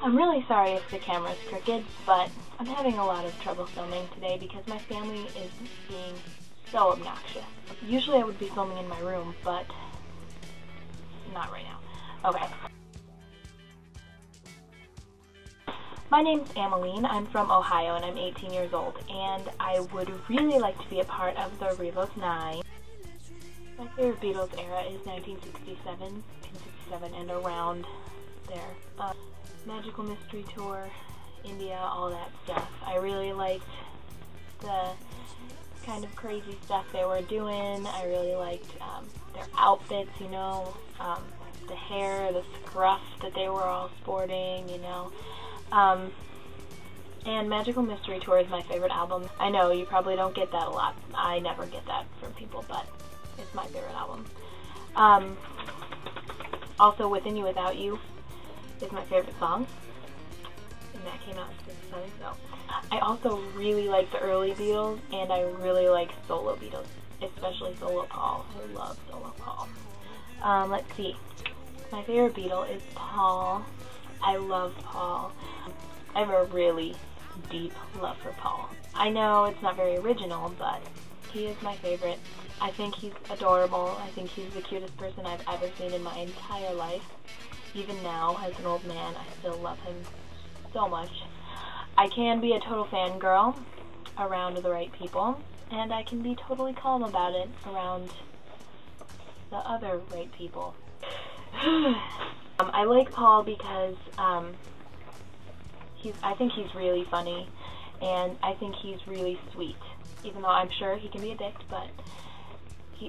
I'm really sorry if the camera's crooked, but I'm having a lot of trouble filming today because my family is being so obnoxious. Usually I would be filming in my room, but not right now. Okay. My name's Ameline. I'm from Ohio and I'm 18 years old, and I would really like to be a part of the Revos 9. My favorite Beatles era is 1967, and around there. Magical Mystery Tour, India, all that stuff. I really liked the kind of crazy stuff they were doing. I really liked their outfits, you know, the hair, the scruff that they were all sporting, you know. And Magical Mystery Tour is my favorite album. I know you probably don't get that a lot. I never get that from people, but it's my favorite album. Also, Within You Without You is my favorite song, and that came out in 67, so. I also really like the early Beatles, and I really like solo Beatles, especially solo Paul. I love solo Paul. Let's see. My favorite Beatle is Paul. I love Paul. I have a really deep love for Paul. I know it's not very original, but he is my favorite. I think he's adorable. I think he's the cutest person I've ever seen in my entire life. Even now, as an old man, I still love him so much. I can be a total fangirl around the right people, and I can be totally calm about it around the other right people. I like Paul because I think he's really funny, and I think he's really sweet. Even though I'm sure he can be a dick, but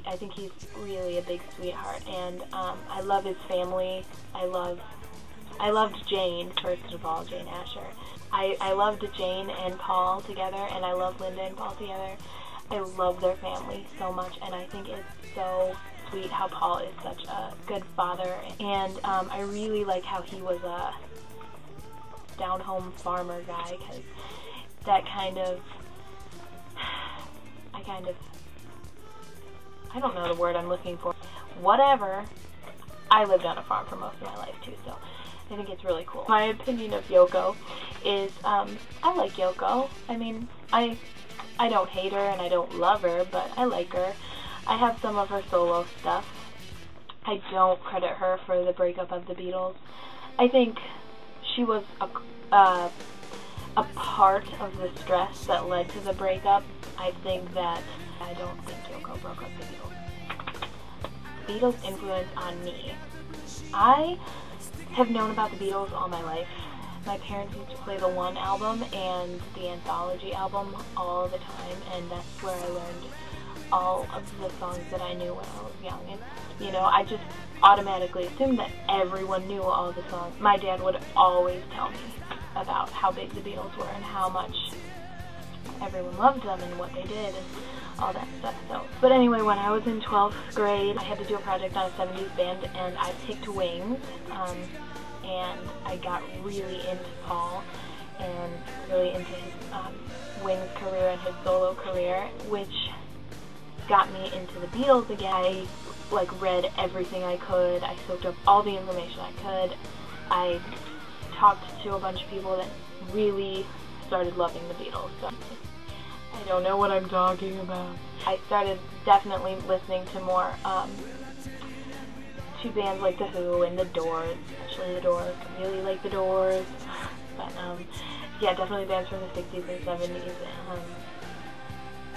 I think he's really a big sweetheart, and I love his family. I loved Jane, first of all, Jane Asher. I loved Jane and Paul together, and I love Linda and Paul together. I love their family so much, and I think it's so sweet how Paul is such a good father, and I really like how he was a down-home farmer guy, because that kind of, I don't know the word I'm looking for. Whatever. I lived on a farm for most of my life too, so I think it's really cool. My opinion of Yoko is, I like Yoko. I mean, I don't hate her and I don't love her, but I like her. I have some of her solo stuff. I don't credit her for the breakup of the Beatles. I think she was a part of the stress that led to the breakup. I don't think Yoko broke up the Beatles. Beatles' influence on me. I have known about the Beatles all my life. My parents used to play the One album and the Anthology album all the time, and that's where I learned all of the songs that I knew when I was young. And, you know, I just automatically assumed that everyone knew all the songs. My dad would always tell me about how big the Beatles were and how much everyone loved them and what they did and all that stuff. So, but anyway, when I was in 12th grade, I had to do a project on a 70s band, and I picked Wings, and I got really into Paul and really into his Wings career and his solo career, which got me into the Beatles again. I read everything I could. I soaked up all the information I could. I talked to a bunch of people that really started loving the Beatles. So I don't know what I'm talking about. I started definitely listening to more to bands like The Who and The Doors, especially The Doors. I really like The Doors. But yeah, definitely bands from the 60s and 70s and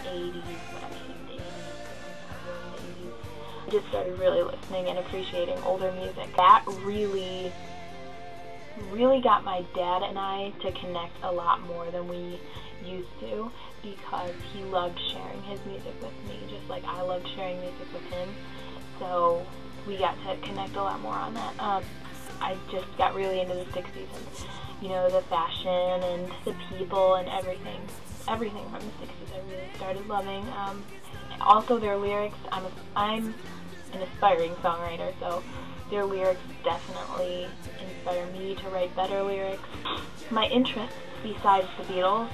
80s, but I hate the 80s. I just started really listening and appreciating older music. That really got my dad and I to connect a lot more than we used to, because he loved sharing his music with me, just like I loved sharing music with him. So we got to connect a lot more on that. I just got really into the 60s and, you know, the fashion and the people and everything from the 60s I really started loving. Also their lyrics, I'm an aspiring songwriter, so their lyrics definitely inspire me to write better lyrics. My interests besides the Beatles,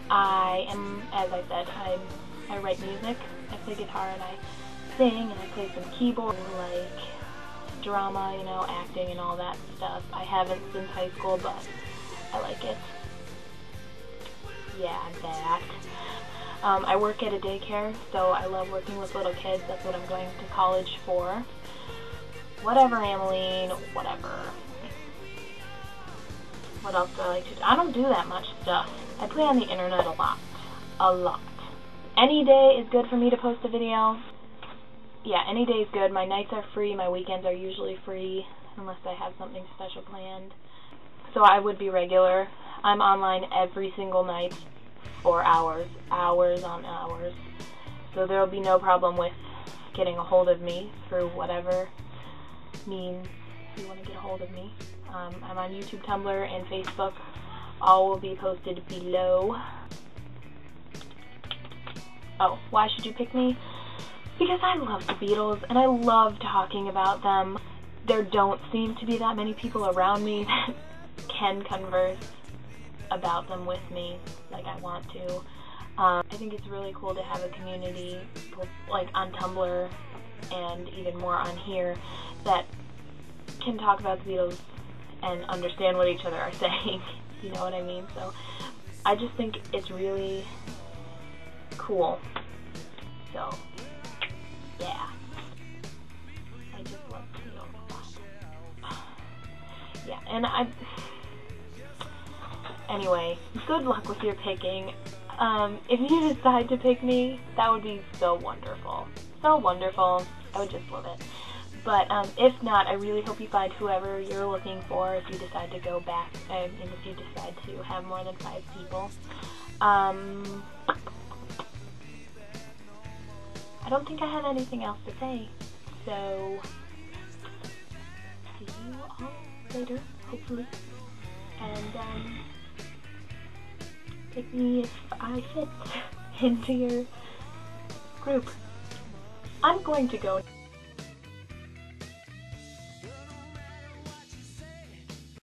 I am, as I said, I write music. I play guitar and I sing and I play some keyboard. Like drama, you know, acting and all that stuff. I haven't since high school, but I like it. Yeah, that. I work at a daycare, so I love working with little kids. That's what I'm going to college for. Whatever, Ameline, whatever. What else do I like to do? I don't do that much stuff. I play on the internet a lot. A lot. Any day is good for me to post a video. Yeah, any day is good. My nights are free. My weekends are usually free, unless I have something special planned. So I would be regular. I'm online every single night for hours. Hours on hours. So there will be no problem with getting a hold of me through whatever means you want to get a hold of me. I'm on YouTube, Tumblr, and Facebook. All will be posted below. Oh, why should you pick me? Because I love the Beatles, and I love talking about them. There don't seem to be that many people around me that can converse about them with me like I want to. I think it's really cool to have a community, like on Tumblr, and even more on here, that can talk about the Beatles and understand what each other are saying. You know what I mean? So I just think it's really cool. So yeah, I just love the Beatles a lot. Yeah, and anyway, good luck with your picking. If you decide to pick me, that would be so wonderful. So wonderful. I would just love it. But if not, I really hope you find whoever you're looking for if you decide to go back, and if you decide to have more than 5 people. I don't think I have anything else to say, so see you all later, hopefully. And pick me if I fit into your group. I'm going to go.